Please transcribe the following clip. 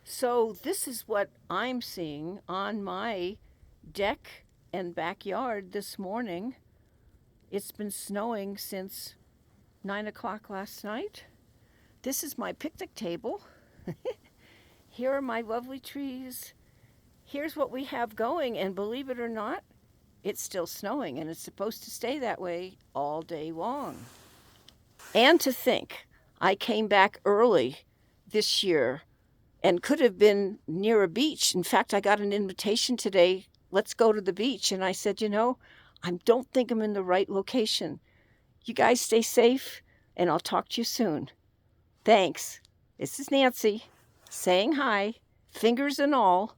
So this is what I'm seeing on my deck and backyard this morning. It's been snowing since 9 o'clock last night. This is my picnic table. Here are my lovely trees. Here's what we have going, and believe it or not, it's still snowing, and it's supposed to stay that way all day long. And to think, I came back early this year and could have been near a beach. In fact, I got an invitation today. Let's go to the beach. And I said, I don't think I'm in the right location. You guys stay safe, and I'll talk to you soon. Thanks. This is Nancy saying hi, fingers and all.